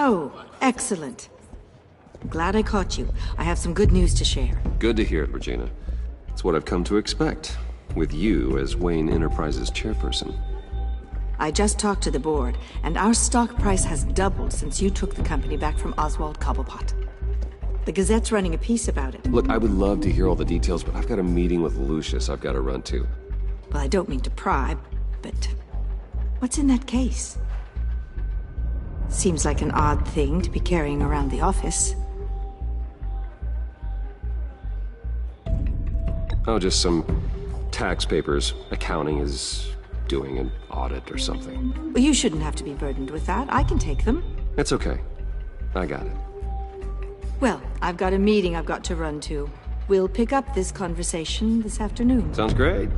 Oh, excellent. Glad I caught you. I have some good news to share. Good to hear it, Regina. It's what I've come to expect, with you as Wayne Enterprises chairperson. I just talked to the board, and our stock price has doubled since you took the company back from Oswald Cobblepot. The Gazette's running a piece about it. Look, I would love to hear all the details, but I've got a meeting with Lucius I've got to run to. Well, I don't mean to pry, but what's in that case? Seems like an odd thing to be carrying around the office. Oh, just some tax papers. Accounting is doing an audit or something. Well, you shouldn't have to be burdened with that. I can take them. It's okay. I got it. Well, I've got a meeting I've got to run to. We'll pick up this conversation this afternoon. Sounds great.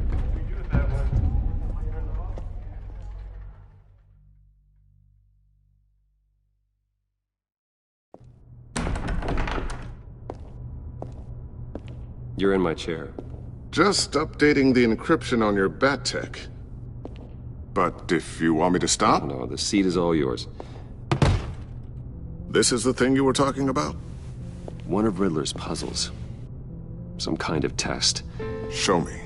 You're in my chair. Just updating the encryption on your Bat-Tech. But if you want me to stop? No, the seat is all yours. This is the thing you were talking about? One of Riddler's puzzles. Some kind of test. Show me.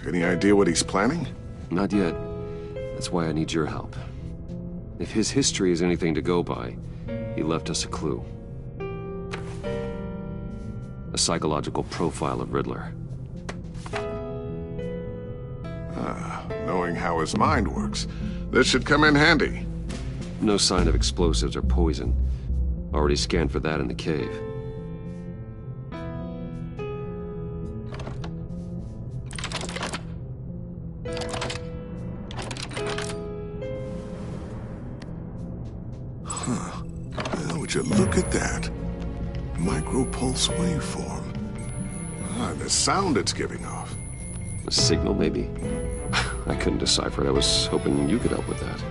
Any idea what he's planning? Not yet. That's why I need your help. If his history is anything to go by, he left us a clue. A psychological profile of Riddler. Knowing how his mind works, this should come in handy. No sign of explosives or poison. Already scanned for that in the cave. Would you look at that? Micropulse waveform. The sound it's giving off. A signal, maybe? I couldn't decipher it. I was hoping you could help with that.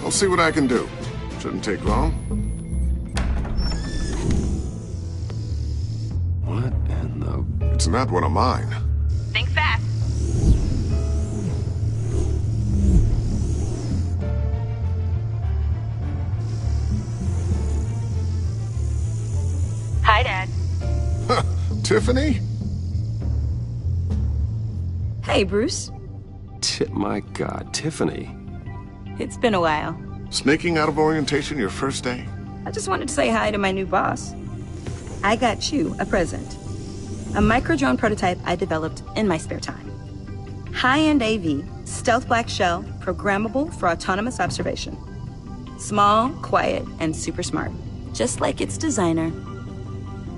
I'll see what I can do. Shouldn't take long. What in the... It's not one of mine. Think fast. Hi, Dad. Tiffany? Hey, Bruce. My God, Tiffany. It's been a while. Sneaking out of orientation your first day? I just wanted to say hi to my new boss. I got you a present. A micro-drone prototype I developed in my spare time. High-end AV, stealth black shell, programmable for autonomous observation. Small, quiet, and super smart. Just like its designer.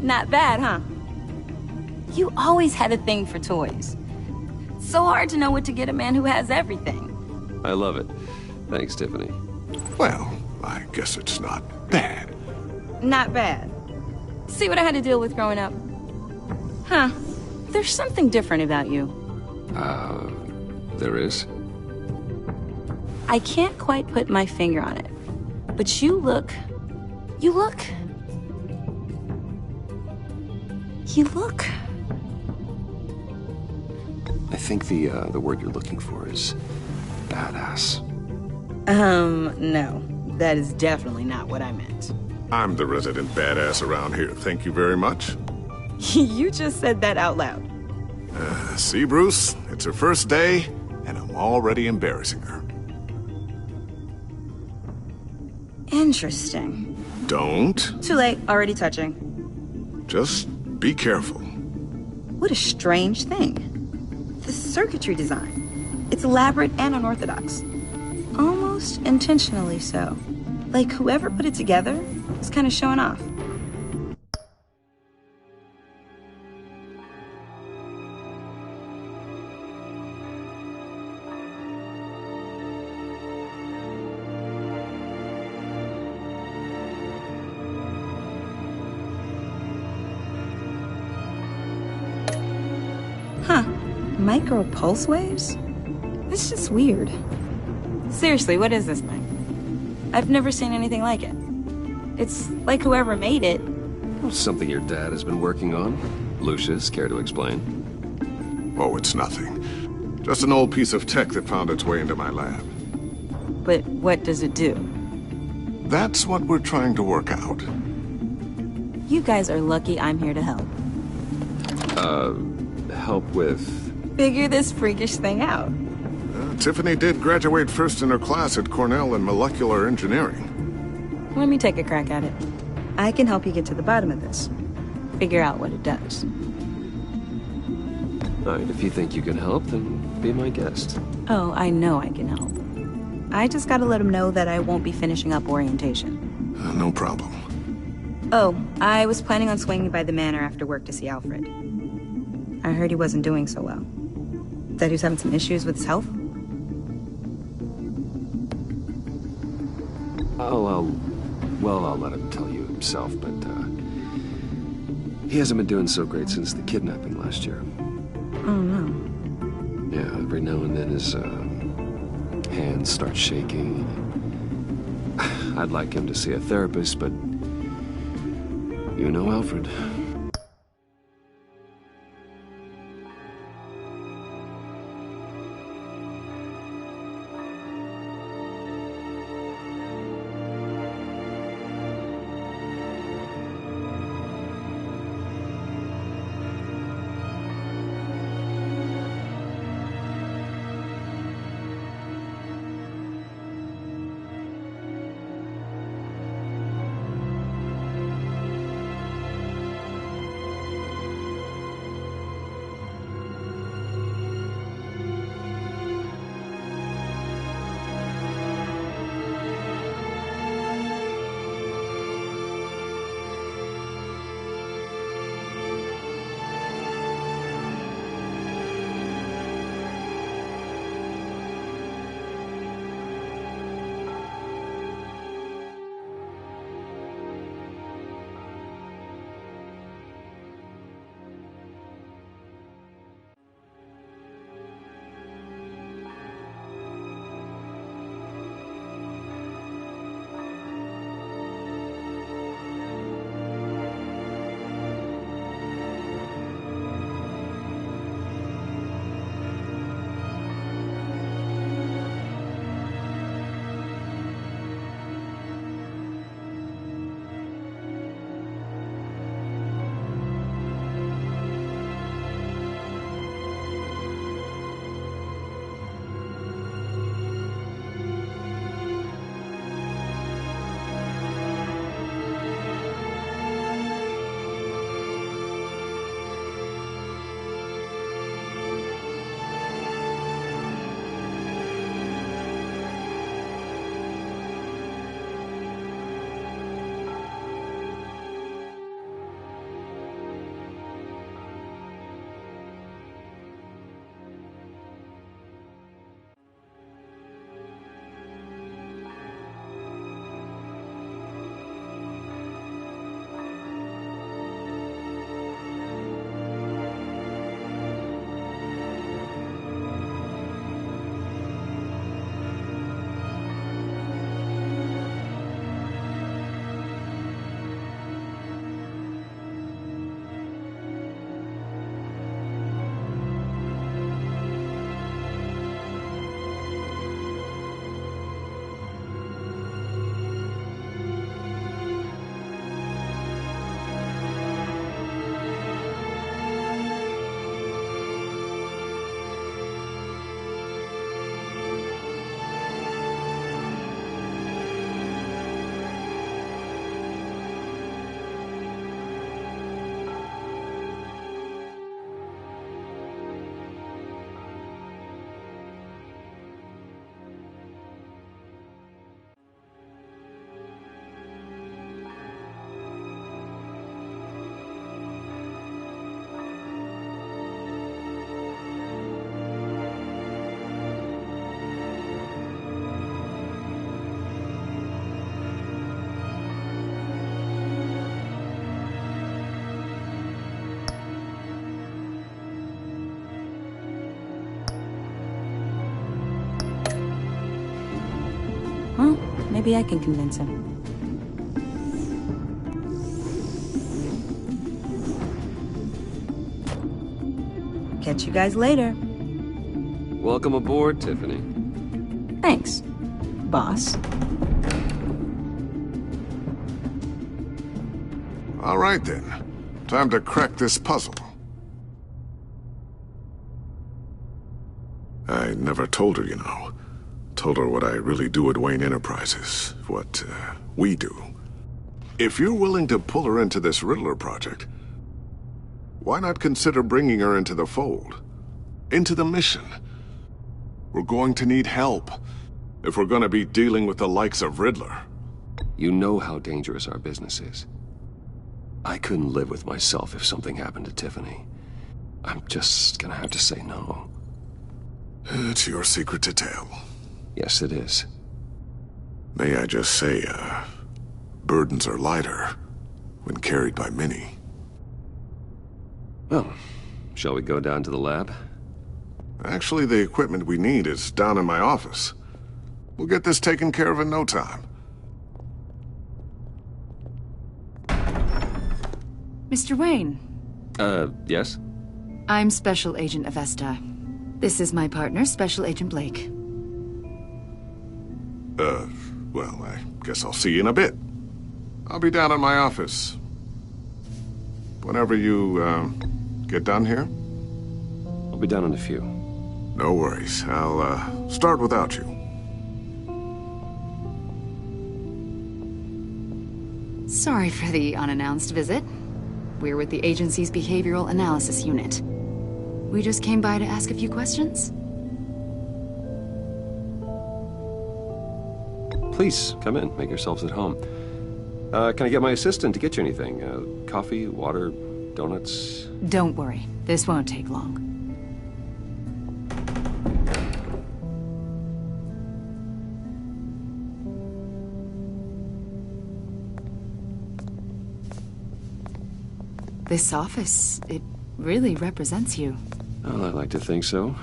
Not bad, huh? You always had a thing for toys. So hard to know what to get a man who has everything. I love it. Thanks, Tiffany. Well, I guess it's not bad. Not bad. See what I had to deal with growing up? Huh. There's something different about you. There is? I can't quite put my finger on it. But you look... You look... I think the word you're looking for is badass. No. That is definitely not what I meant. I'm the resident badass around here. Thank you very much. You just said that out loud. See, Bruce? It's her first day, and I'm already embarrassing her. Interesting. Don't. Too late. Already touching. Just be careful. What a strange thing. The circuitry design. It's elaborate and unorthodox. Almost intentionally so. Like whoever put it together was kind of showing off. Huh. Micro pulse waves? It's just weird. Seriously, what is this thing? I've never seen anything like it. It's like whoever made it... Something your dad has been working on. Lucius, care to explain? Oh, it's nothing. Just an old piece of tech that found its way into my lab. But what does it do? That's what we're trying to work out. You guys are lucky I'm here to help. Help with... Figure this freakish thing out. Tiffany did graduate first in her class at Cornell in molecular engineering. Let me take a crack at it. I can help you get to the bottom of this. Figure out what it does. Alright, if you think you can help, then be my guest. Oh, I know I can help. I just gotta let him know that I won't be finishing up orientation. No problem. Oh, I was planning on swinging by the manor after work to see Alfred. I heard he wasn't doing so well. That he was having some issues with his health? I'll let him tell you himself, but, he hasn't been doing so great since the kidnapping last year. Oh, no. Yeah, every now and then his, hands start shaking. I'd like him to see a therapist, but you know Alfred. Well, maybe I can convince him. Catch you guys later. Welcome aboard, Tiffany. Thanks, boss. All right, then. Time to crack this puzzle. I never told her, you know. Told her what I really do at Wayne Enterprises. What, we do. If you're willing to pull her into this Riddler project, why not consider bringing her into the fold? Into the mission? We're going to need help if we're going to be dealing with the likes of Riddler. You know how dangerous our business is. I couldn't live with myself if something happened to Tiffany. I'm just gonna have to say no. It's your secret to tell. Yes, it is. May I just say, burdens are lighter when carried by many. Well, shall we go down to the lab? Actually, the equipment we need is down in my office. We'll get this taken care of in no time. Mr. Wayne. Yes? I'm Special Agent Avesta. This is my partner, Special Agent Blake. Well, I guess I'll see you in a bit. I'll be down in my office. Whenever you, get done here? I'll be down in a few. No worries. I'll, start without you. Sorry for the unannounced visit. We're with the agency's Behavioral Analysis Unit. We just came by to ask a few questions. Please, come in. Make yourselves at home. Can I get my assistant to get you anything? Coffee, water, donuts? Don't worry. This won't take long. This office, it really represents you. Well, I like to think so.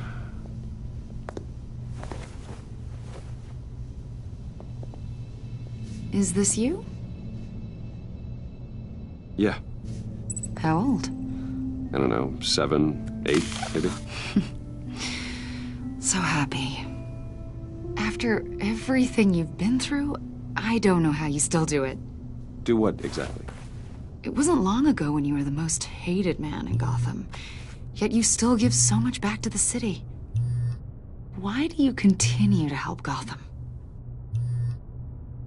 Is this you? Yeah. How old? I don't know, 7, 8, maybe? So happy. After everything you've been through, I don't know how you still do it. Do what, exactly? It wasn't long ago when you were the most hated man in Gotham. Yet you still give so much back to the city. Why do you continue to help Gotham?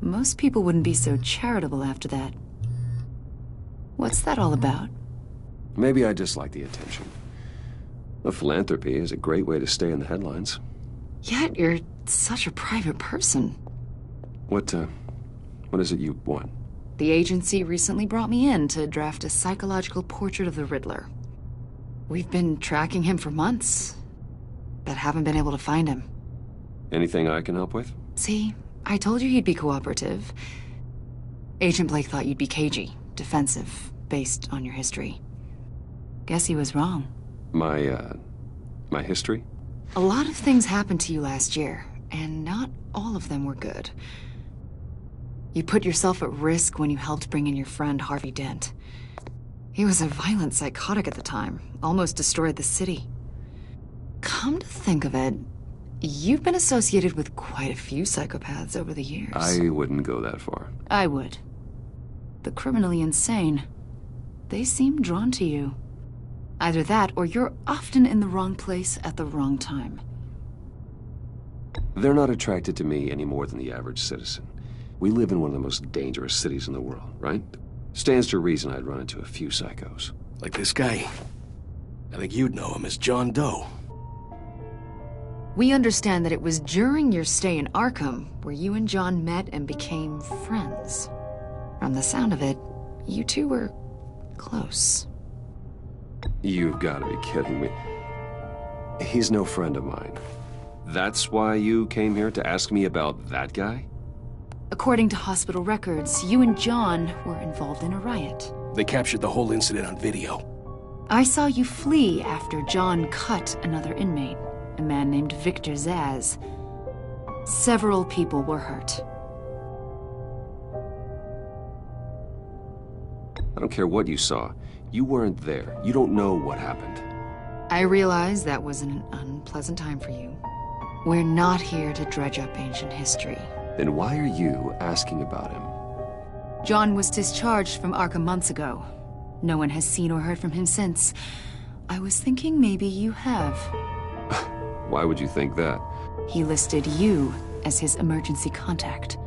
Most people wouldn't be so charitable after that. What's that all about? Maybe I just like the attention. The philanthropy is a great way to stay in the headlines. Yet you're such a private person. What is it you want? The agency recently brought me in to draft a psychological portrait of the Riddler. We've been tracking him for months, but haven't been able to find him. Anything I can help with? See, I told you he'd be cooperative. Agent Blake thought you'd be cagey, defensive, based on your history. Guess he was wrong. My history? A lot of things happened to you last year, and not all of them were good. You put yourself at risk when you helped bring in your friend Harvey Dent. He was a violent psychotic at the time, almost destroyed the city. Come to think of it, you've been associated with quite a few psychopaths over the years. I wouldn't go that far. I would. The criminally insane. They seem drawn to you. Either that, or you're often in the wrong place at the wrong time. They're not attracted to me any more than the average citizen. We live in one of the most dangerous cities in the world, right? Stands to reason I'd run into a few psychos. Like this guy. I think you'd know him as John Doe. We understand that it was during your stay in Arkham where you and John met and became friends. From the sound of it, you two were close. You've got to be kidding me. He's no friend of mine. That's why you came here to ask me about that guy? According to hospital records, you and John were involved in a riot. They captured the whole incident on video. I saw you flee after John cut another inmate, a man named Victor Zsasz. Several people were hurt. I don't care what you saw. You weren't there. You don't know what happened. I realize that was an unpleasant time for you. We're not here to dredge up ancient history. Then why are you asking about him? John was discharged from Arkham months ago. No one has seen or heard from him since. I was thinking maybe you have. Why would you think that? He listed you as his emergency contact.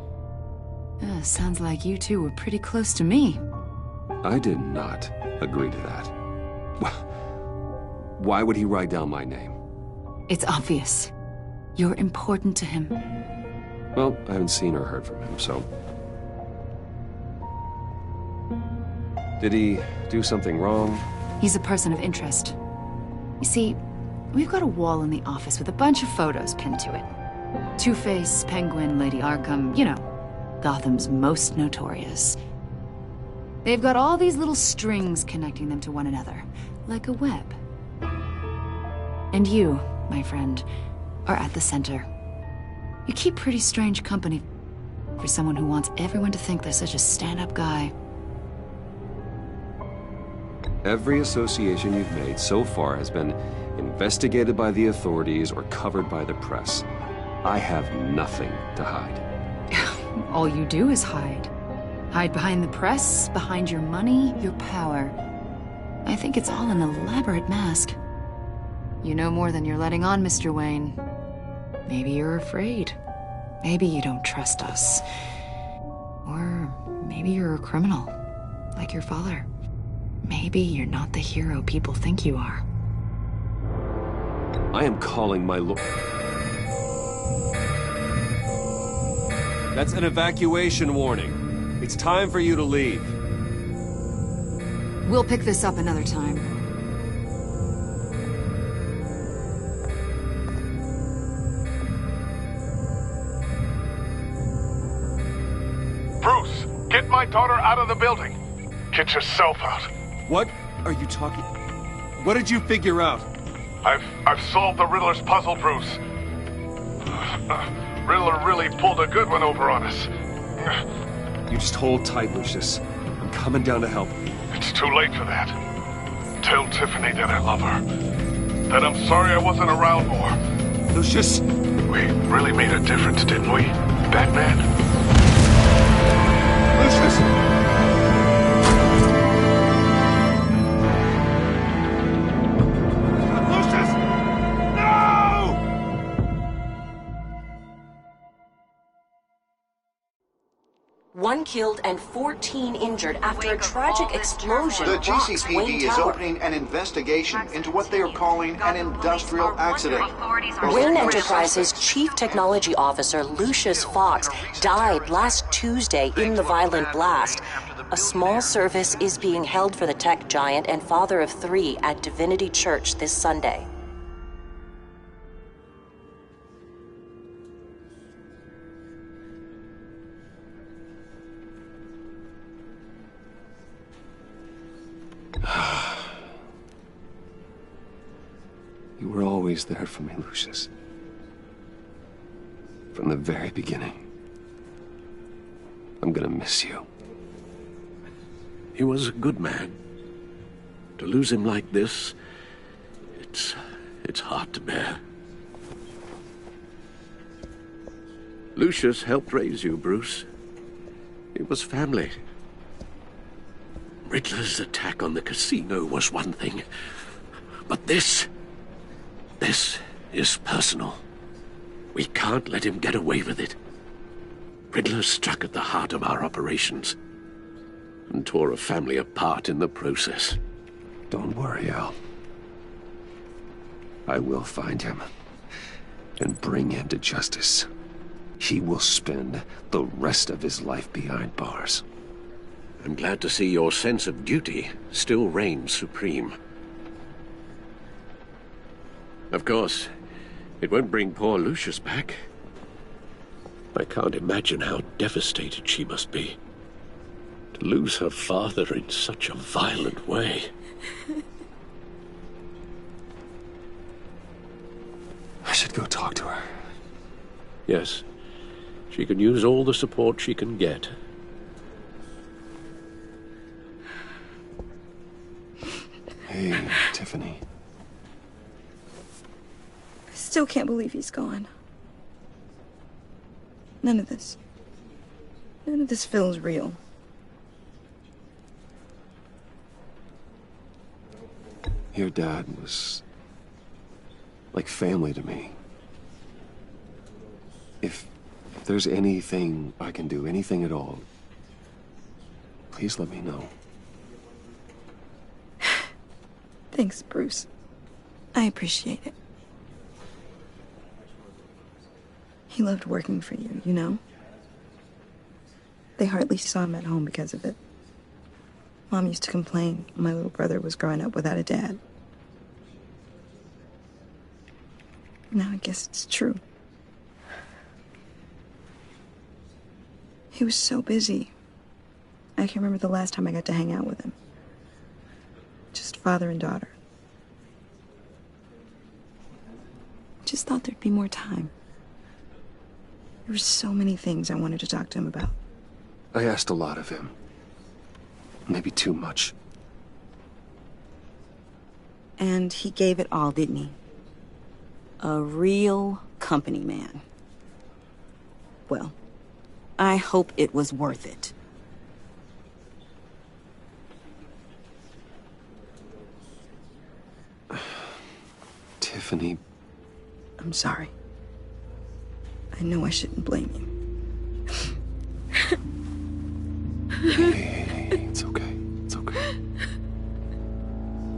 Sounds like you two were pretty close to me. I did not agree to that. Why would he write down my name? It's obvious. You're important to him. Well, I haven't seen or heard from him, so... Did he do something wrong? He's a person of interest. You see, we've got a wall in the office with a bunch of photos pinned to it. Two-Face, Penguin, Lady Arkham, you know, Gotham's most notorious. They've got all these little strings connecting them to one another, like a web. And you, my friend, are at the center. You keep pretty strange company for someone who wants everyone to think they're such a stand-up guy. Every association you've made so far has been investigated by the authorities or covered by the press. I have nothing to hide. All you do is hide. Hide behind the press, behind your money, your power. I think it's all an elaborate mask. You know more than you're letting on, Mr. Wayne. Maybe you're afraid. Maybe you don't trust us. Or maybe you're a criminal, like your father. Maybe you're not the hero people think you are. I am calling my That's an evacuation warning. It's time for you to leave. We'll pick this up another time. Bruce, get my daughter out of the building. Get yourself out. What are you talking... What did you figure out? I've solved the Riddler's puzzle, Bruce. Riddler really pulled a good one over on us. You just hold tight, Lucius. I'm coming down to help. It's too late for that. Tell Tiffany that I love her. That I'm sorry I wasn't around more. Lucius! We really made a difference, didn't we, Batman? Lucius! One killed and 14 injured after a tragic explosion. The rocks GCPD Wayne is Tower. opening an investigation into what they are calling an industrial accident. Wayne Enterprises Chief Technology Officer Lucius Fox died last Tuesday in the violent blast. A small service is being held for the tech giant and father of 3 at Divinity Church this Sunday. You were always there for me, Lucius. From the very beginning. I'm gonna miss you. He was a good man. To lose him like this, it's hard to bear. Lucius helped raise you, Bruce. It was family. Riddler's attack on the casino was one thing, but this is personal. We can't let him get away with it. Riddler struck at the heart of our operations and tore a family apart in the process. Don't worry, Al. I will find him and bring him to justice. He will spend the rest of his life behind bars. I'm glad to see your sense of duty still reigns supreme. Of course, it won't bring poor Lucius back. I can't imagine how devastated she must be. To lose her father in such a violent way. I should go talk to her. Yes, she can use all the support she can get. Hey, Tiffany. still can't believe he's gone. None of this feels real. Your dad was like family to me. If there's anything I can do, anything at all, please let me know. Thanks, Bruce. I appreciate it. He loved working for you, you know? They hardly saw him at home because of it. Mom used to complain my little brother was growing up without a dad. Now I guess it's true. He was so busy. I can't remember the last time I got to hang out with him. Just father and daughter. Just thought there'd be more time. There were so many things I wanted to talk to him about. I asked a lot of him. Maybe too much. And he gave it all, didn't he? A real company man. Well, I hope it was worth it. Tiffany. I'm sorry. I know I shouldn't blame you. Hey, it's okay. It's okay.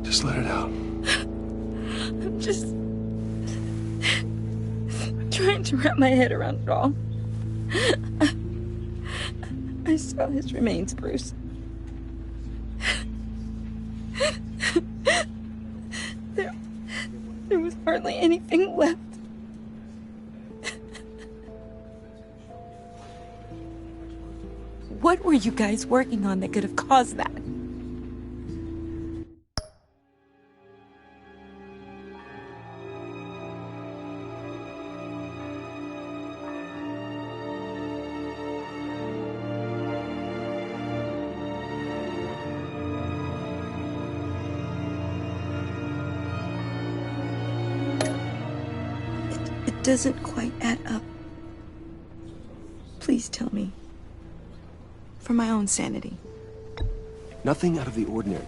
Just let it out. I'm just trying to wrap my head around it all. I saw his remains, Bruce. There was hardly anything left. What were you guys working on that could have caused that? It doesn't quite add up. Please tell me. For my own sanity. Nothing out of the ordinary.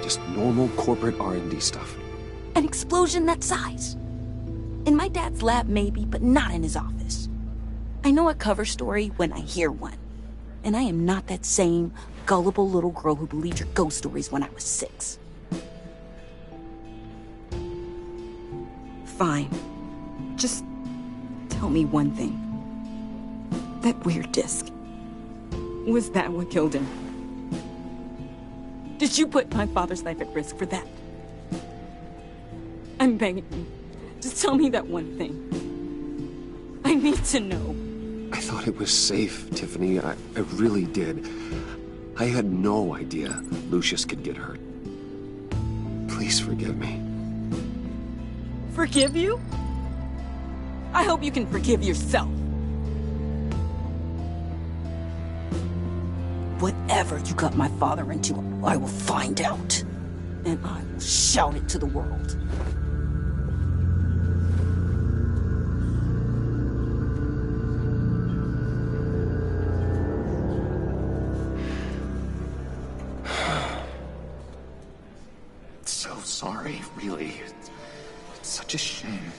Just normal corporate R&D stuff. An explosion that size. In my dad's lab, maybe, but not in his office. I know a cover story when I hear one. And I am not that same gullible little girl who believed your ghost stories when I was 6. Fine. Just tell me one thing. That weird disc. Was that what killed him? Did you put my father's life at risk for that? I'm begging you. Just tell me that one thing. I need to know. I thought it was safe, Tiffany. I really did. I had no idea Lucius could get hurt. Please forgive me. Forgive you? I hope you can forgive yourself. Whatever you got my father into, I will find out. And I will shout it to the world. So sorry, really. It's such a shame.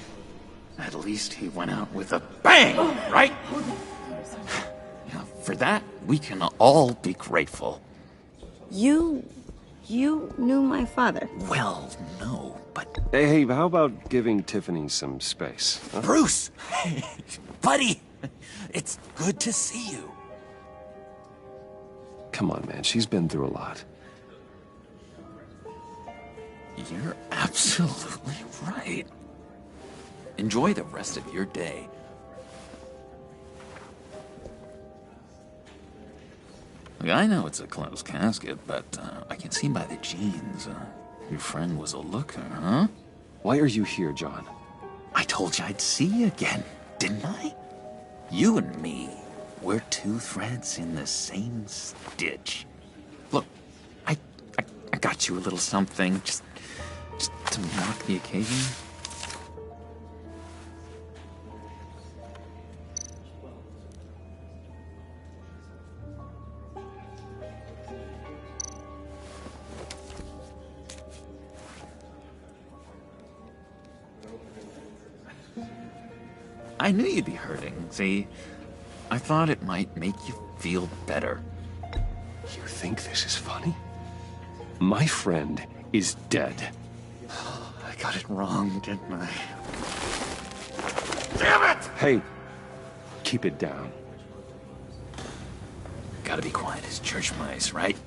At least he went out with a bang, right? Yeah, for that, we can all be grateful. You You knew my father. Well, no, but... Hey, how about giving Tiffany some space? Huh? Bruce! Buddy! It's good to see you. Come on, man. She's been through a lot. You're absolutely right. Enjoy the rest of your day. Look, I know it's a closed casket, but I can see by the jeans, your friend was a looker, huh? Why are you here, John? I told you I'd see you again, didn't I? You and me, we're two threads in the same stitch. Look, I got you a little something, just to mark the occasion. I knew you'd be hurting, see? I thought it might make you feel better. You think this is funny? My friend is dead. I got it wrong, didn't I? Damn it! Hey, keep it down. Gotta be quiet as church mice, right?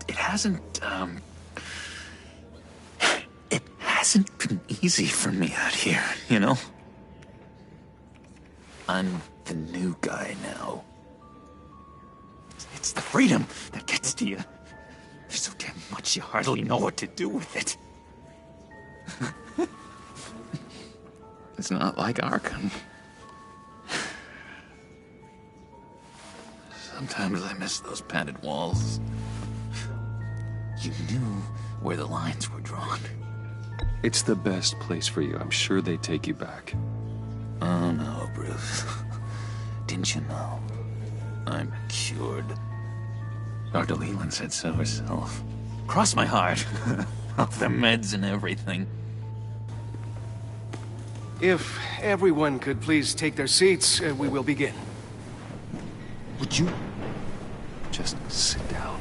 It hasn't been easy for me out here, you know? I'm the new guy now. It's the freedom that gets to you. There's so damn much you hardly know what to do with it. It's not like Arkham. Sometimes I miss those padded walls. You knew where the lines were drawn. It's the best place for you. I'm sure they take you back. Oh no, Bruce. Didn't you know? I'm cured. Dr. Leland said so herself. Cross my heart. Off the meds and everything. If everyone could please take their seats, we will begin. Would you just sit down?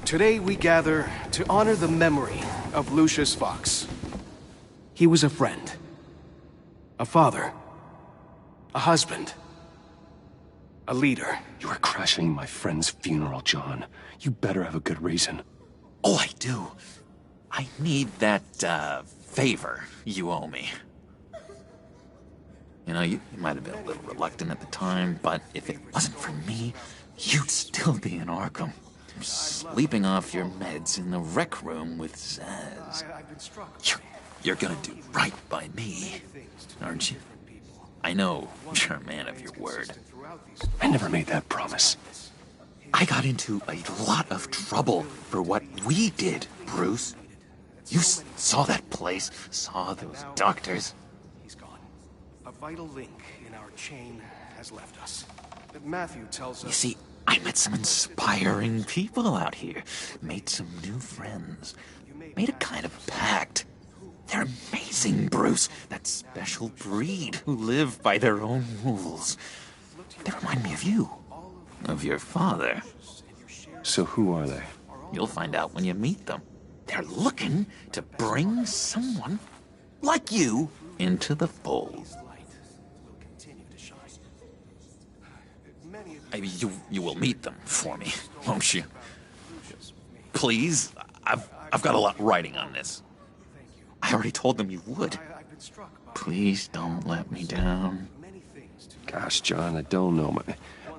Today we gather to honor the memory of Lucius Fox. He was a friend, a father, a husband, a leader. You are crashing my friend's funeral, John. You better have a good reason. Oh, I do. I need that, favor you owe me. You know, you might have been a little reluctant at the time, but if it wasn't for me, you'd still be in Arkham. Sleeping off your meds in the rec room with Zsasz. You're gonna do right by me, aren't you? I know you're a man of your word. I never made that promise. I got into a lot of trouble for what we did, Bruce. You saw that place, saw those doctors. He's gone. A vital link in our chain has left us. But Matthew tells us... You see, I met some inspiring people out here. Made some new friends. Made a kind of pact. They're amazing, Bruce. That special breed who live by their own rules. They remind me of you. Of your father. So who are they? You'll find out when you meet them. They're looking to bring someone like you into the fold. Maybe you will meet them for me, won't you? Please, I've got a lot riding on this. I already told them you would. Please don't let me down. Gosh, John, I don't know. My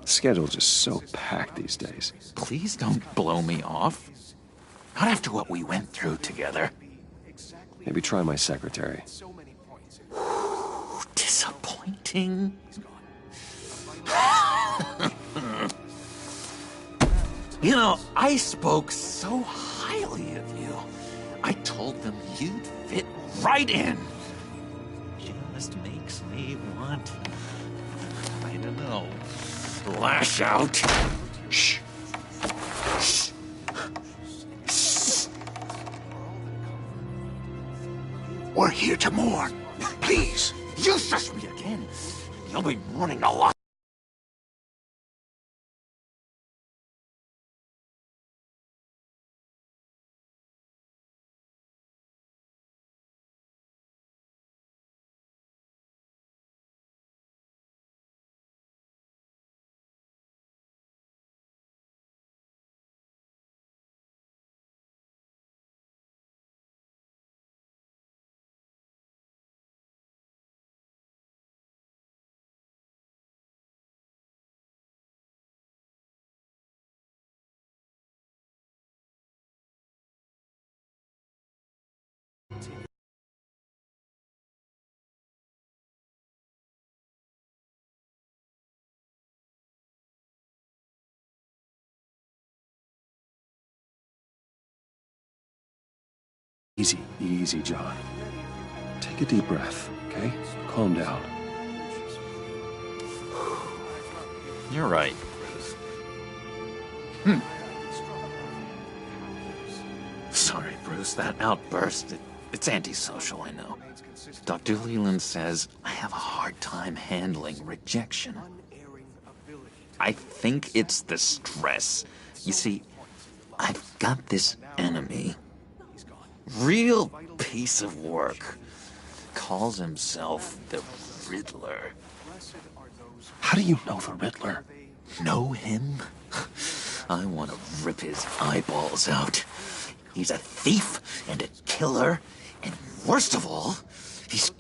schedule's just so packed these days. Please don't blow me off. Not after what we went through together. Maybe try my secretary. Disappointing. You know, I spoke so highly of you. I told them you'd fit right in. Just makes me want, I don't know, lash out. Shh. Shh. Shh. We're here to mourn. Please, you shush me again. You'll be running a lot. Easy, easy, John. Take a deep breath, okay? Calm down. You're right. Sorry, Bruce, that outburst, it's antisocial, I know. Dr. Leland says I have a hard time handling rejection. I think it's the stress. You see, I've got this enemy. Real piece of work. Calls himself the Riddler. How do you know the Riddler? Know him? I want to rip his eyeballs out. He's a thief and a killer, and worst of all, he's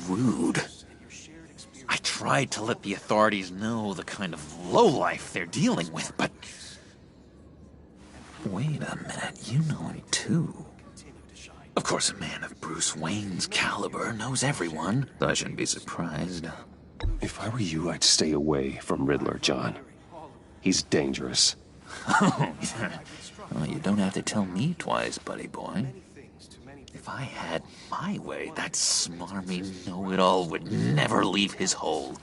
rude. I tried to let the authorities know the kind of lowlife they're dealing with, but... Wait a minute, you know him too. Of course, a man of Bruce Wayne's caliber knows everyone, so I shouldn't be surprised. If I were you, I'd stay away from Riddler, John. He's dangerous. Well, you don't have to tell me twice, buddy boy. If I had my way, that smarmy know-it-all would never leave his hole.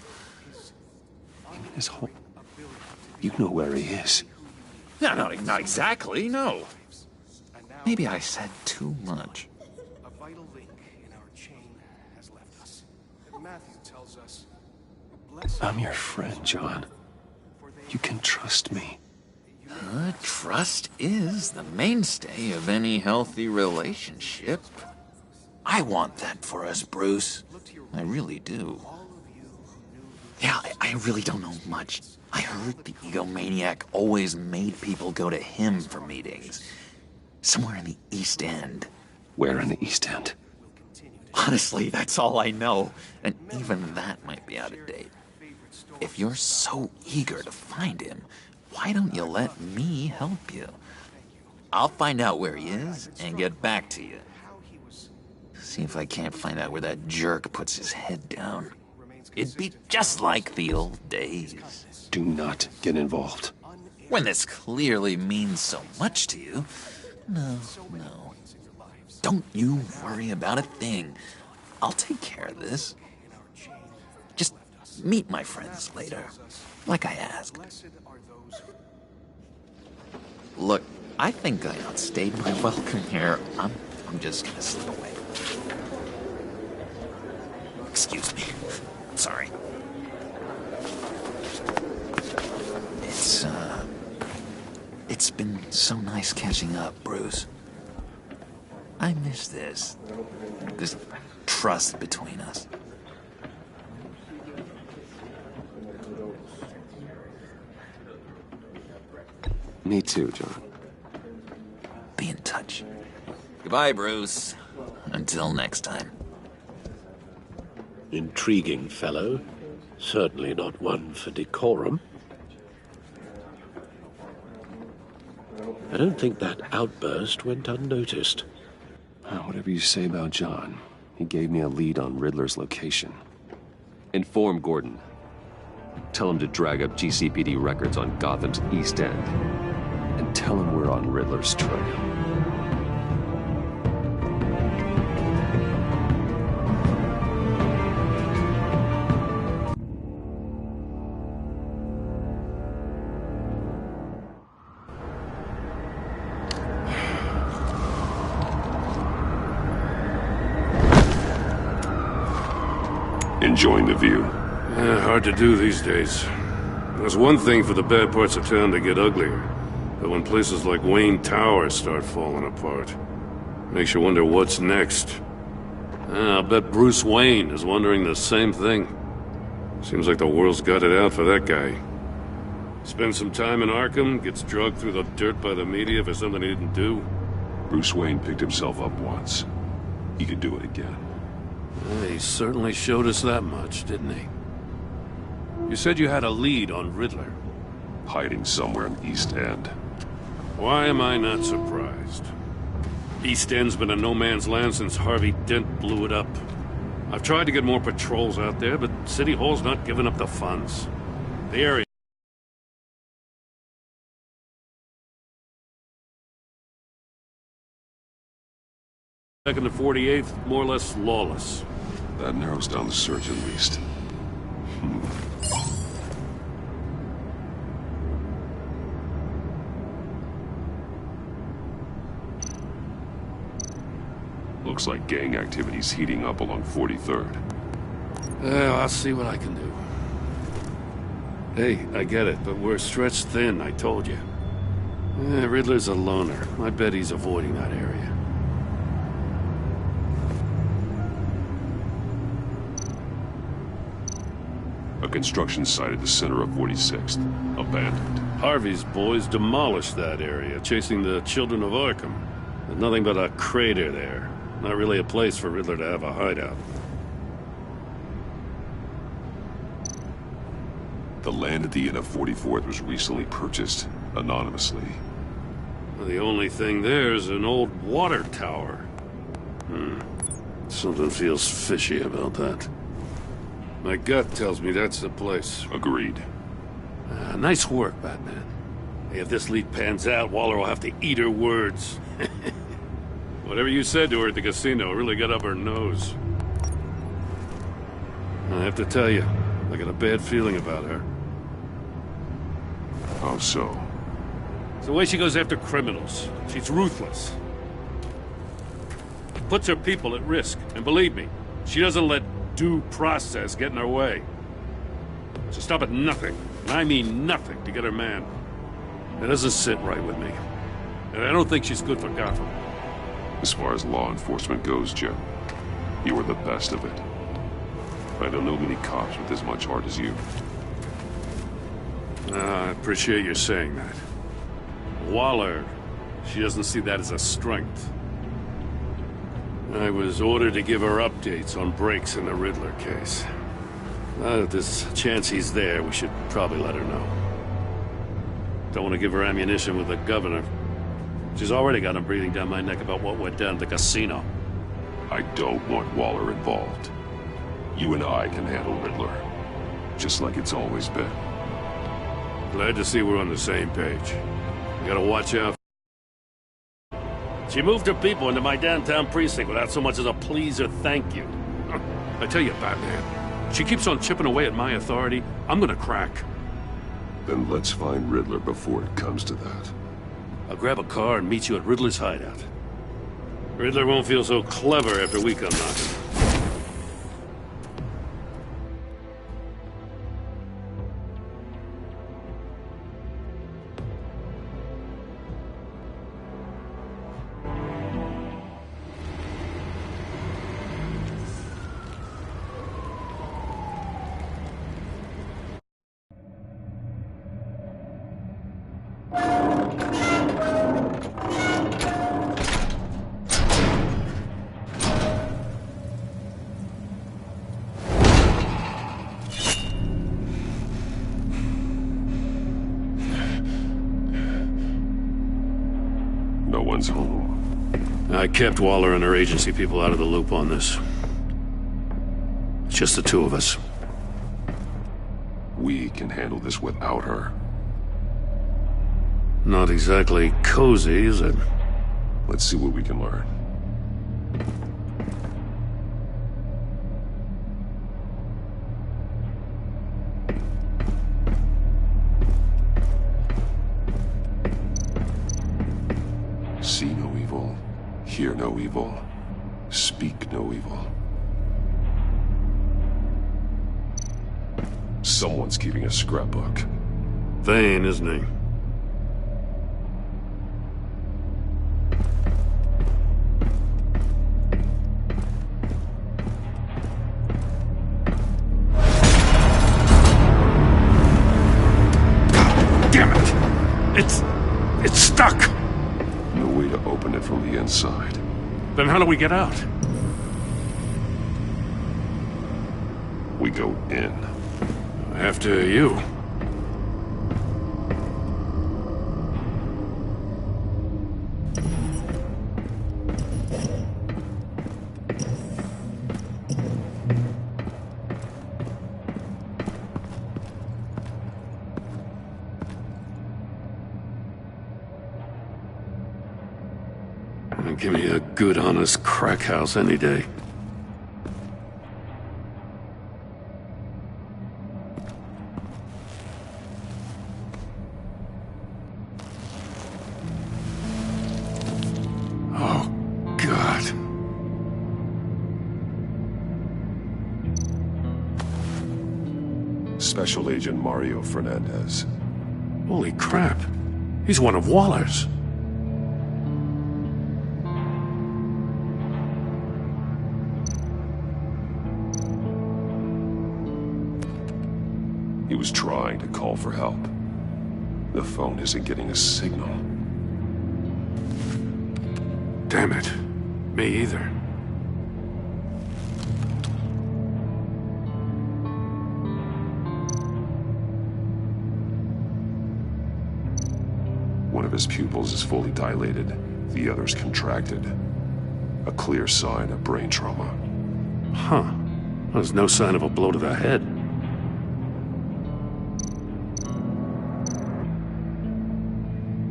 You mean his hole? You know where he is. No, not exactly, no. Maybe I said too much. A vital link in our chain has left us. Matthew tells us, I'm your friend, John. You can trust me. Trust is the mainstay of any healthy relationship. I want that for us, Bruce. I really do. Yeah, I really don't know much. I heard the egomaniac always made people go to him for meetings. Somewhere in the East End. Where in the East End? Honestly, that's all I know. And even that might be out of date. If you're so eager to find him, why don't you let me help you? I'll find out where he is and get back to you. See if I can't find out where that jerk puts his head down. It'd be just like the old days. Do not get involved. When this clearly means so much to you. No. Don't you worry about a thing. I'll take care of this. Just meet my friends later, like I asked. Look, I think I outstayed my welcome here. I'm just gonna slip away. Excuse me. Sorry. It's been so nice catching up, Bruce. I miss this trust between us. Me too, John. Be in touch. Goodbye, Bruce. Until next time. Intriguing fellow. Certainly not one for decorum. I don't think that outburst went unnoticed. Whatever you say about John, he gave me a lead on Riddler's location. Inform Gordon. Tell him to drag up GCPD records on Gotham's East End. And tell him we're on Riddler's trail. Enjoying the view? Hard to do these days. There's one thing for the bad parts of town to get uglier, but when places like Wayne Tower start falling apart, makes you wonder what's next. I'll bet Bruce Wayne is wondering the same thing. Seems like the world's got it out for that guy. Spends some time in Arkham, gets dragged through the dirt by the media for something he didn't do. Bruce Wayne picked himself up once. He could do it again. He certainly showed us that much, didn't he? You said you had a lead on Riddler. Hiding somewhere in East End. Why am I not surprised? East End's been a no-man's land since Harvey Dent blew it up. I've tried to get more patrols out there, but City Hall's not giving up the funds. The area Back in the 48th, more or less lawless. That narrows down the search at least. Looks like gang activity's heating up along 43rd. Well, I'll see what I can do. Hey, I get it, but we're stretched thin, I told you. Riddler's a loner. I bet he's avoiding that area. A construction site at the center of 46th. Abandoned. Harvey's boys demolished that area, chasing the children of Arkham. There's nothing but a crater there. Not really a place for Riddler to have a hideout. The land at the end of 44th was recently purchased, anonymously. The only thing there is an old water tower. Something feels fishy about that. My gut tells me that's the place. Agreed. Nice work, Batman. Hey, if this lead pans out, Waller will have to eat her words. Whatever you said to her at the casino really got up her nose. I have to tell you, I got a bad feeling about her. How so? It's the way she goes after criminals. She's ruthless. Puts her people at risk. And believe me, she doesn't let due process get in her way. She'll stop at nothing, and I mean nothing, to get her man. It doesn't sit right with me. And I don't think she's good for Gotham. As far as law enforcement goes, Joe, you are the best of it. I don't know many cops with as much heart as you. I appreciate you saying that. Waller, she doesn't see that as a strength. I was ordered to give her updates on breaks in the Riddler case. If there's a chance he's there, we should probably let her know. Don't want to give her ammunition with the governor. She's already got him breathing down my neck about what went down at the casino. I don't want Waller involved. You and I can handle Riddler, just like it's always been. Glad to see we're on the same page. You gotta watch out. She moved her people into my downtown precinct without so much as a please or thank you. I tell you, Batman, she keeps on chipping away at my authority. I'm gonna crack. Then let's find Riddler before it comes to that. I'll grab a car and meet you at Riddler's hideout. Riddler won't feel so clever after we come knocking. No one's home. I kept Waller and her agency people out of the loop on this. It's just the two of us. We can handle this without her. Not exactly cozy, is it? Let's see what we can learn. See no evil, hear no evil, speak no evil. Someone's keeping a scrapbook. Vane, isn't he? Damn it! It's stuck! No way to open it from the inside. Then how do we get out? We go in. After you. Give me a good, honest crack house any day. Oh, God. Special Agent Mario Fernandez. Holy crap. He's one of Waller's. He was trying to call for help. The phone isn't getting a signal. Damn it. Me either. One of his pupils is fully dilated, the other's contracted. A clear sign of brain trauma. Huh. There's no sign of a blow to the head.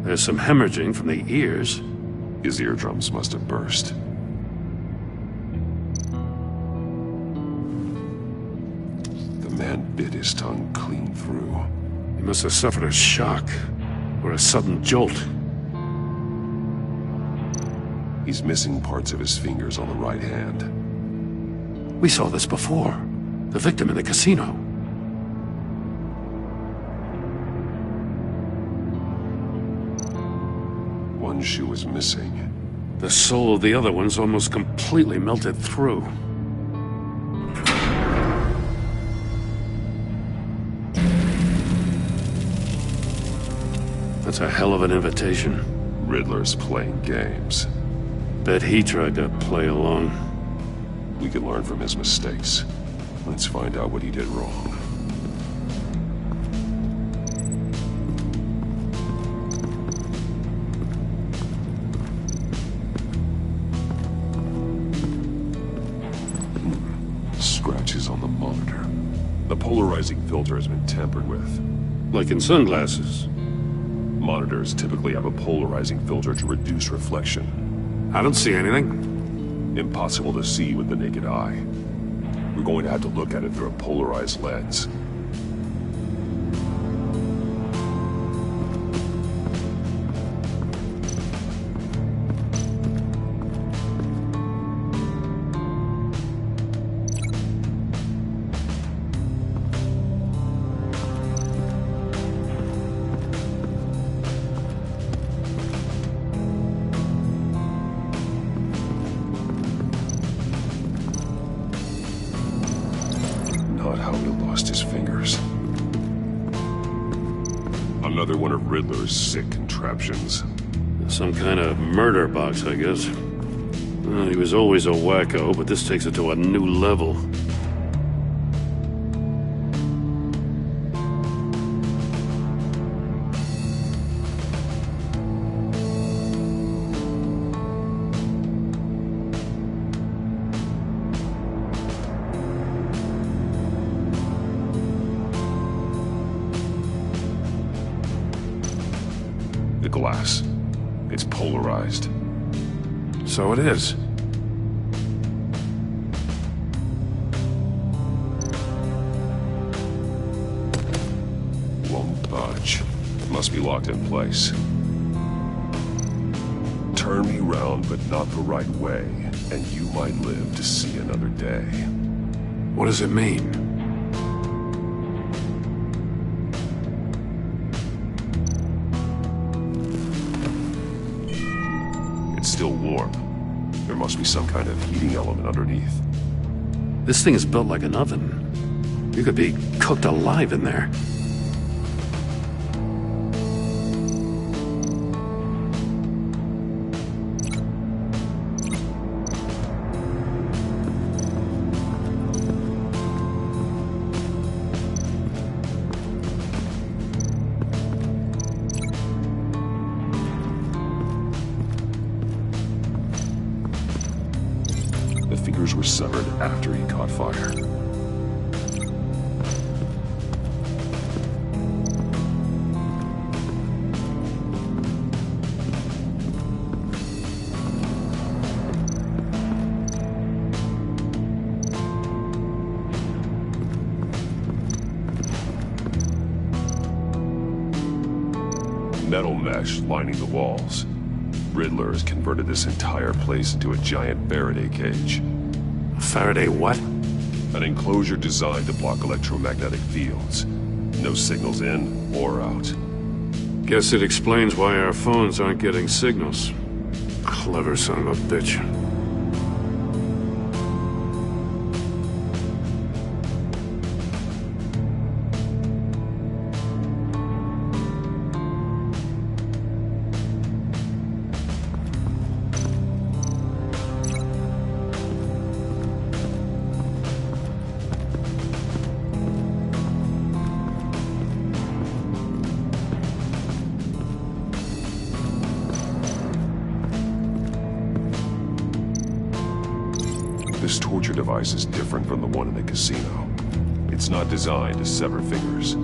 There's some hemorrhaging from the ears. His eardrums must have burst. The man bit his tongue clean through. He must have suffered a shock, or a sudden jolt. He's missing parts of his fingers on the right hand. We saw this before. The victim in the casino. One shoe is missing. The sole of the other one's almost completely melted through. That's a hell of an invitation. Riddler's playing games. Bet he tried to play along. We can learn from his mistakes. Let's find out what he did wrong. Scratches on the monitor. The polarizing filter has been tampered with. Like in sunglasses. Monitors typically have a polarizing filter to reduce reflection. I don't see anything. Impossible to see with the naked eye. We're going to have to look at it through a polarized lens. Not how he lost his fingers. Another one of Riddler's sick contraptions. Some kind of murder box, I guess. Well, he was always a wacko, but this takes it to a new level. The glass. It's polarized. So it is. Won't budge. Must be locked in place. Turn me round, but not the right way, and you might live to see another day. What does it mean? It's still warm. There must be some kind of heating element underneath. This thing is built like an oven. You could be cooked alive in there. The fingers were severed after he caught fire. metal mesh lining the walls. Riddler has converted this entire place into a giant Faraday cage. A Faraday what? An enclosure designed to block electromagnetic fields. No signals in or out. Guess it explains why our phones aren't getting signals. Clever son of a bitch. This torture device is different from the one in the casino. It's not designed to sever fingers.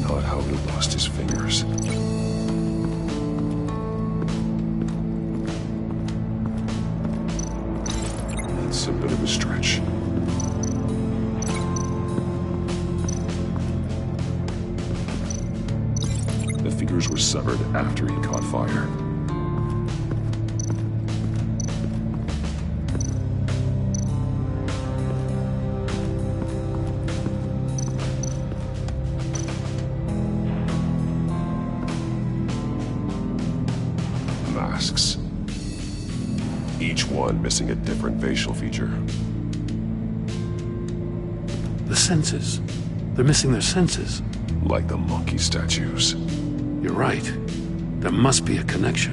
Not how he lost his fingers. That's a bit of a stretch. The fingers were severed after he caught fire. Masks. Each one missing a different facial feature. The senses. They're missing their senses. Like the monkey statues. You're right. There must be a connection.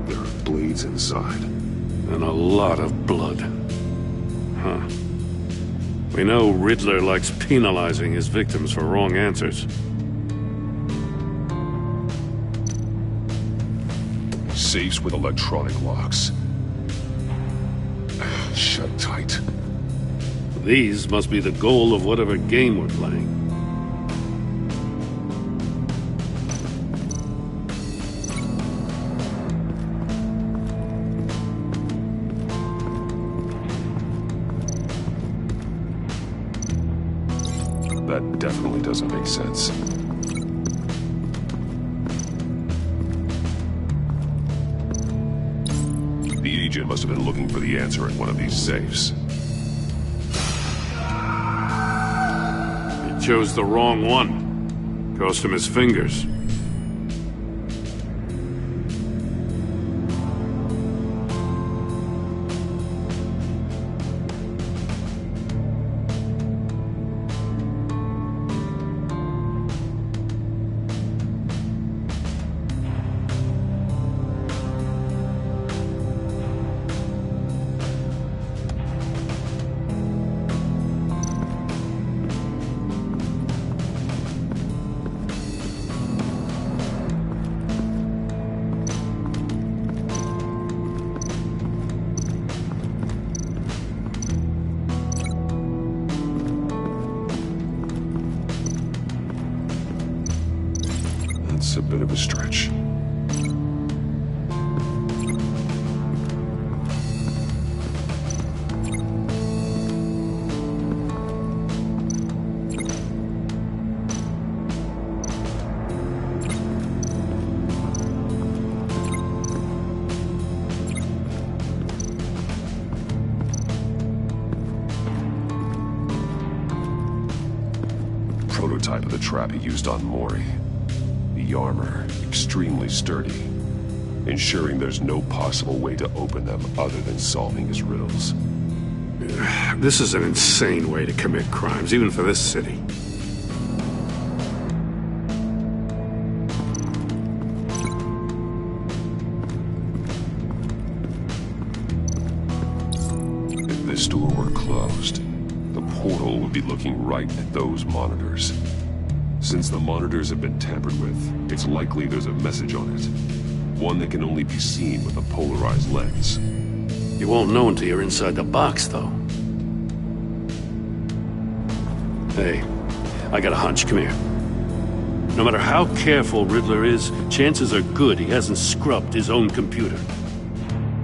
There are blades inside. And a lot of blood. Huh. We know Riddler likes penalizing his victims for wrong answers. Safes with electronic locks. Shut tight. These must be the goal of whatever game we're playing. That definitely doesn't make sense. The agent must have been looking for the answer in one of these safes. He chose the wrong one. Cost him his fingers. That's a bit of a stretch. Prototype of the trap he used on Mori. The armor, extremely sturdy, ensuring there's no possible way to open them other than solving his riddles. This is an insane way to commit crimes, even for this city. If this door were closed, the portal would be looking right at those monitors. Since the monitors have been tampered with, it's likely there's a message on it. One that can only be seen with a polarized lens. You won't know until you're inside the box, though. Hey, I got a hunch. Come here. No matter how careful Riddler is, chances are good he hasn't scrubbed his own computer.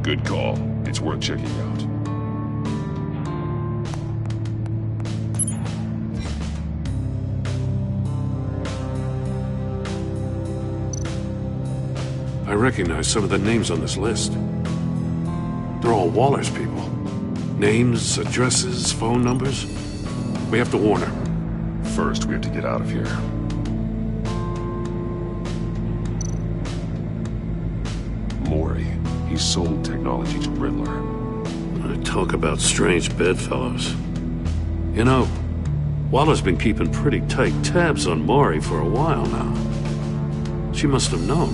Good call. It's worth checking out. I recognize some of the names on this list. They're all Waller's people. Names, addresses, phone numbers. We have to warn her. First, we have to get out of here. Mori. He sold technology to Riddler. Talk about strange bedfellows. You know, Waller's been keeping pretty tight tabs on Mori for a while now. She must have known.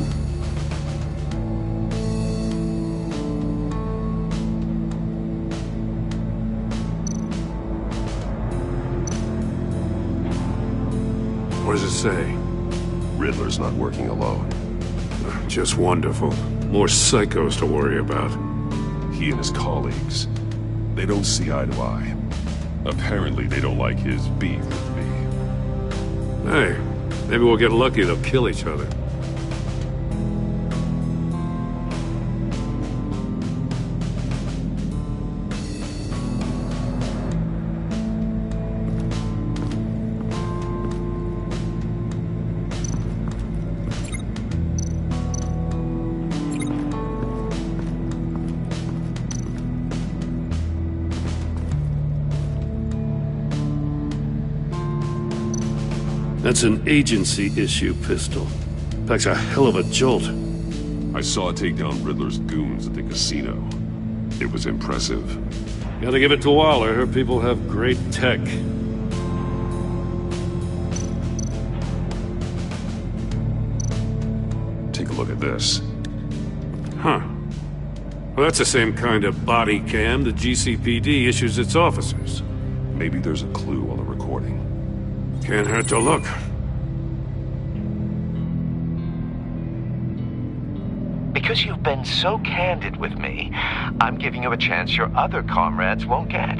What does it say? Riddler's not working alone. Just wonderful. More psychos to worry about. He and his colleagues, they don't see eye to eye. Apparently, they don't like his beef with me. Hey, maybe we'll get lucky they'll kill each other. That's an agency-issue pistol. Packs a hell of a jolt. I saw it take down Riddler's goons at the casino. It was impressive. Gotta give it to Waller. Her people have great tech. Take a look at this. Huh. Well, that's the same kind of body cam the GCPD issues its officers. Maybe there's a clue on the recording. Can't hurt to look. Because you've been so candid with me, I'm giving you a chance your other comrades won't get.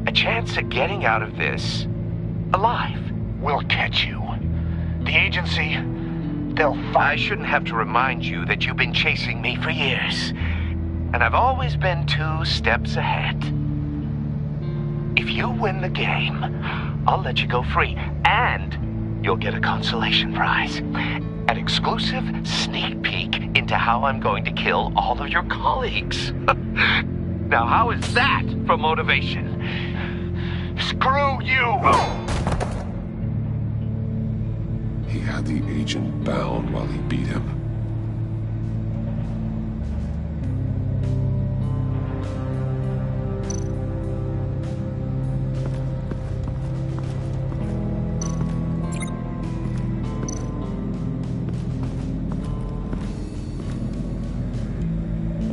A chance at getting out of this alive. We'll catch you. The agency, they'll find... I shouldn't have to remind you that you've been chasing me for years. And I've always been 2 steps ahead. If you win the game, I'll let you go free, and you'll get a consolation prize. An exclusive sneak peek into how I'm going to kill all of your colleagues. Now, how is that for motivation? Screw you! He had the agent bound while he beat him.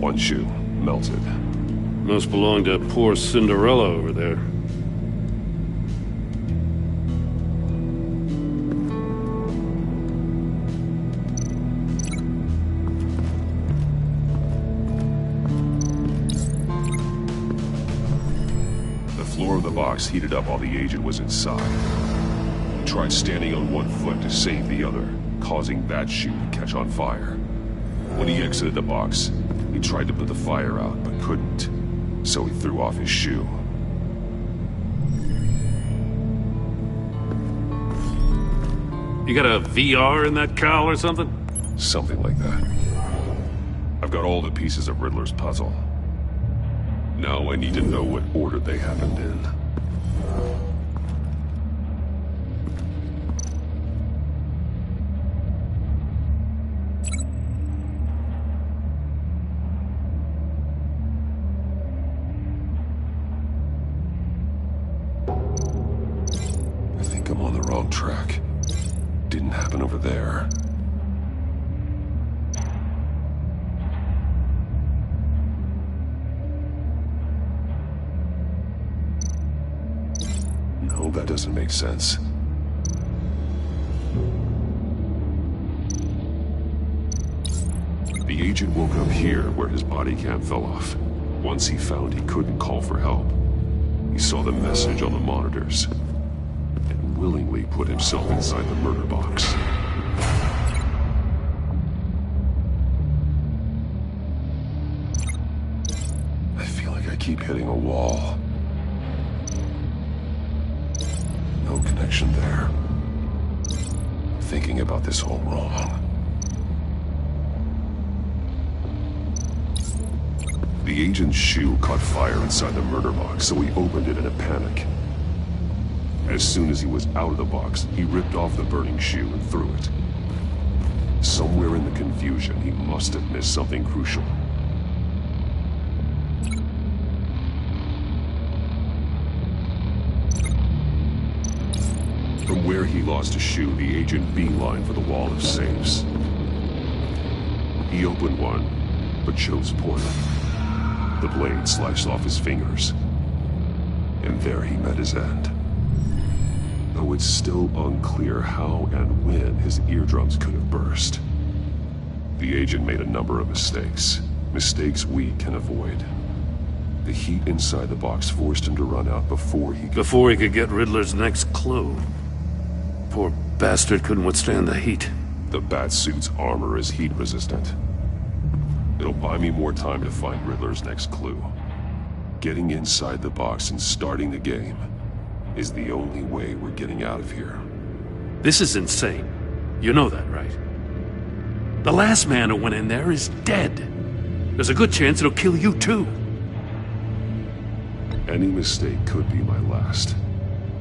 One shoe, melted. Must belong to poor Cinderella over there. The floor of the box heated up while the agent was inside. He tried standing on one foot to save the other, causing that shoe to catch on fire. When he exited the box, he tried to put the fire out, but couldn't, so he threw off his shoe. You got a VR in that cowl or something? Something like that. I've got all the pieces of Riddler's puzzle. Now I need to know what order they happened in. I'm on the wrong track. Didn't happen over there. No, that doesn't make sense. The agent woke up here where his body cam fell off. Once he found he couldn't call for help, he saw the message on the monitors and willingly put himself inside the murder box. I feel like I keep hitting a wall. No connection there. Thinking about this all wrong. The agent's shoe caught fire inside the murder box, so he opened it in a panic. As soon as he was out of the box, he ripped off the burning shoe and threw it. Somewhere in the confusion, he must have missed something crucial. From where he lost a shoe, the agent beelined for the wall of safes. He opened one, but chose poorly. The blade sliced off his fingers. And there he met his end. Though it's still unclear how and when his eardrums could have burst. The agent made a number of mistakes. Mistakes we can avoid. The heat inside the box forced him to run out before he could get Riddler's next clue. Poor bastard couldn't withstand the heat. The Batsuit's armor is heat resistant. It'll buy me more time to find Riddler's next clue. Getting inside the box and starting the game is the only way we're getting out of here. This is insane. You know that, right? The last man who went in there is dead. There's a good chance it'll kill you too. Any mistake could be my last.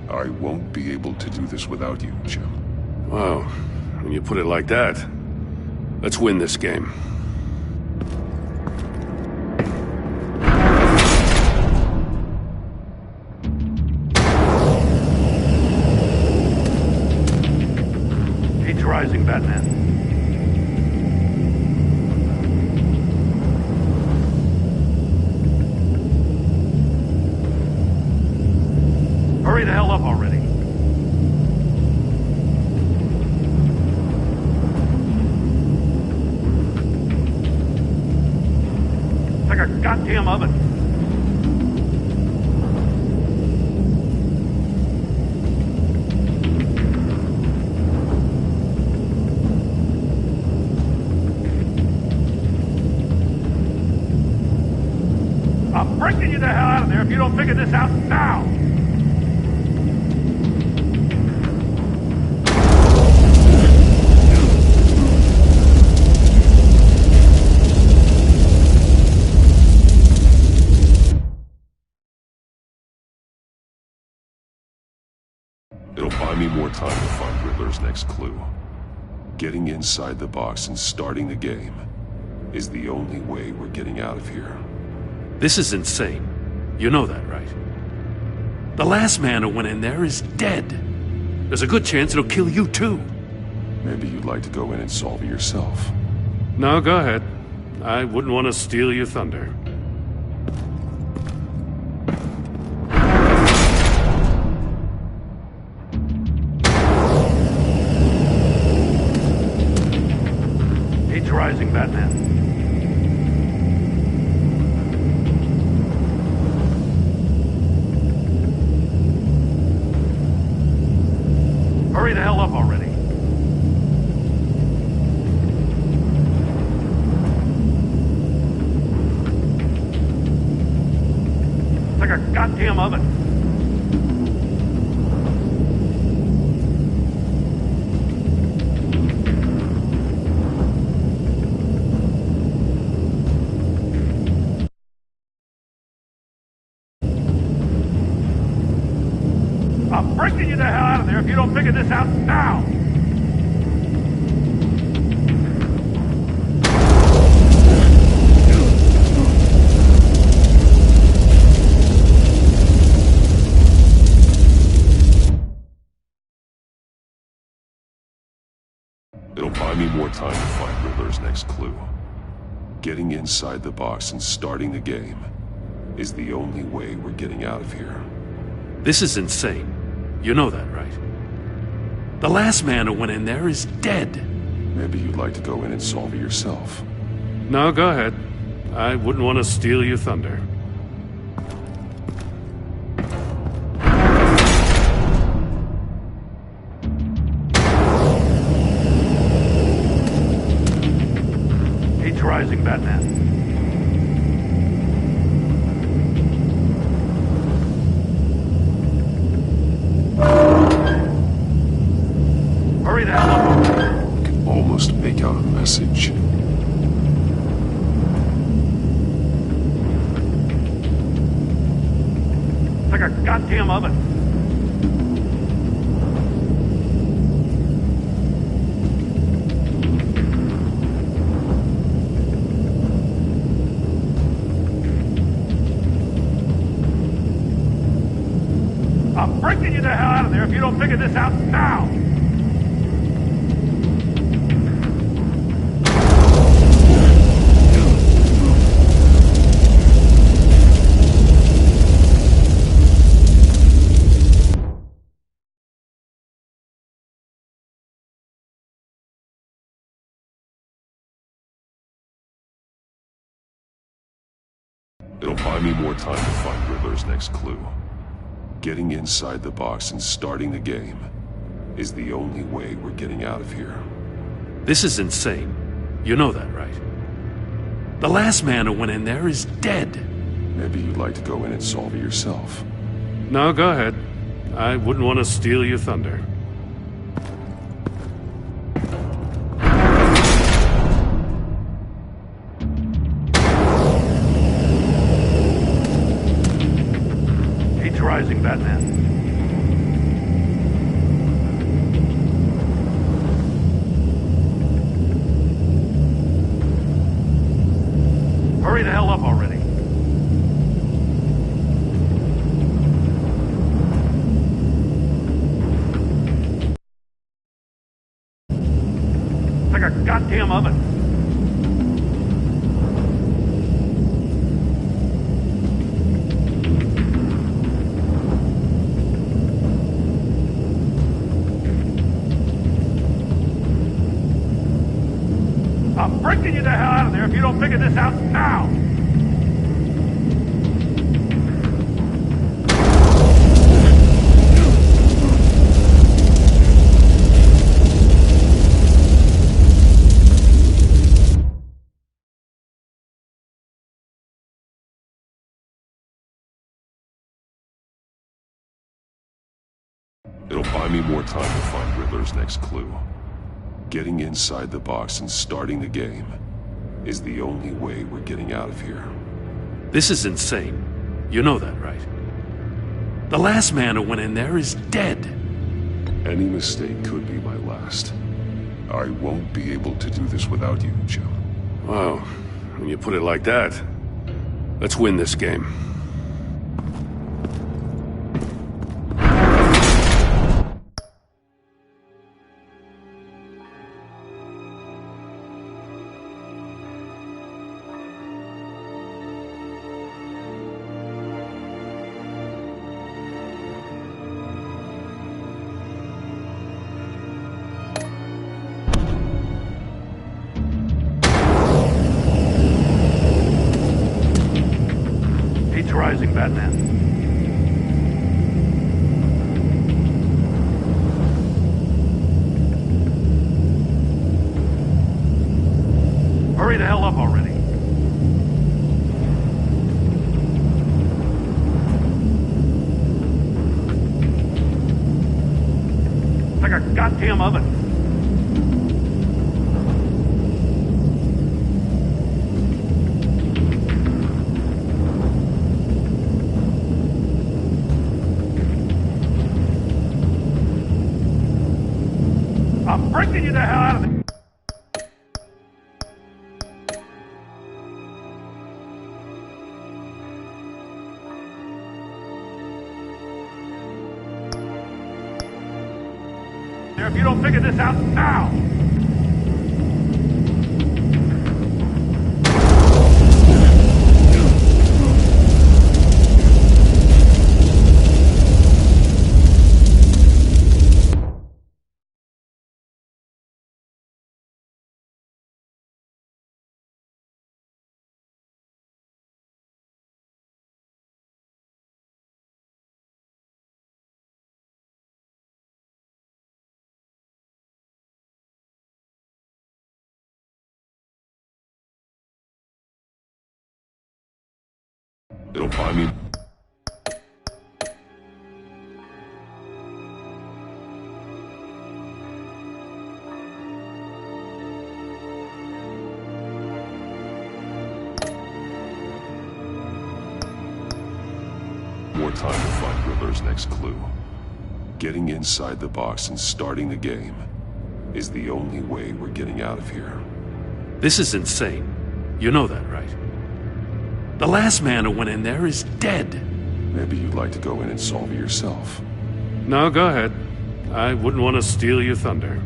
I won't be able to do this without you, Jim. Wow, when you put it like that, let's win this game. Heat's rising, Batman. Hurry the hell up already. It's like a goddamn oven. I'm breaking you the hell out of there if you don't figure this out now! It'll buy me more time to find Riddler's next clue. Getting inside the box and starting the game is the only way we're getting out of here. This is insane. You know that, right? The last man who went in there is dead. There's a good chance it'll kill you too. Maybe you'd like to go in and solve it yourself. No, go ahead. I wouldn't want to steal your thunder. Heat's rising, Batman. Hurry the hell up already. It's like a goddamn oven. I'm breaking you the hell out of there if you don't figure this out now! It'll buy me more time to find Riddler's next clue. Getting inside the box and starting the game is the only way we're getting out of here. This is insane. You know that, right? The last man who went in there is dead. Maybe you'd like to go in and solve it yourself. No, go ahead. I wouldn't want to steal your thunder. Heat's rising, Batman. Hurry the hell up. I can almost make out a message. It's like a goddamn oven. I'm breaking you the hell out of there if you don't figure this out now! It'll buy me more time to find Riddler's next clue. Getting inside the box and starting the game is the only way we're getting out of here. This is insane. You know that, right? The last man who went in there is dead. Maybe you'd like to go in and solve it yourself. No, go ahead. I wouldn't want to steal your thunder. Heat's rising, Batman. Hurry the hell up already. It's like a goddamn oven. I'm breaking you the hell out of there if you don't figure this out now! It'll buy me more time to find Riddler's next clue. Getting inside the box and starting the game is the only way we're getting out of here. This is insane. You know that, right? The last man who went in there is dead. Any mistake could be my last. I won't be able to do this without you, Jim. Wow, when you put it like that, let's win this game. Heat's rising, Batman. Hurry the hell up already. It's like a goddamn oven. I'm breaking you the hell out of there. If you don't figure this out now! It'll buy me... more time to find Riddler's next clue. Getting inside the box and starting the game is the only way we're getting out of here. This is insane. You know that, right? The last man who went in there is dead. Maybe you'd like to go in and solve it yourself. No, go ahead. I wouldn't want to steal your thunder.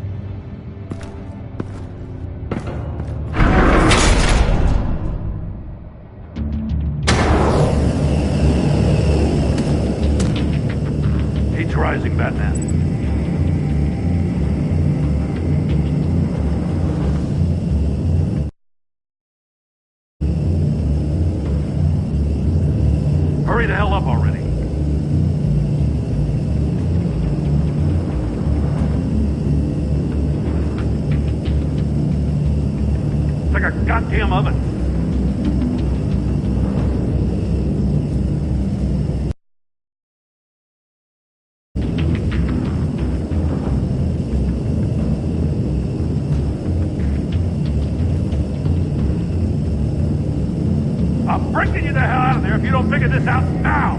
Heat's rising, Batman. Hurry the hell up already. It's like a goddamn oven. I'm breaking you the hell out of there if you don't figure this out now!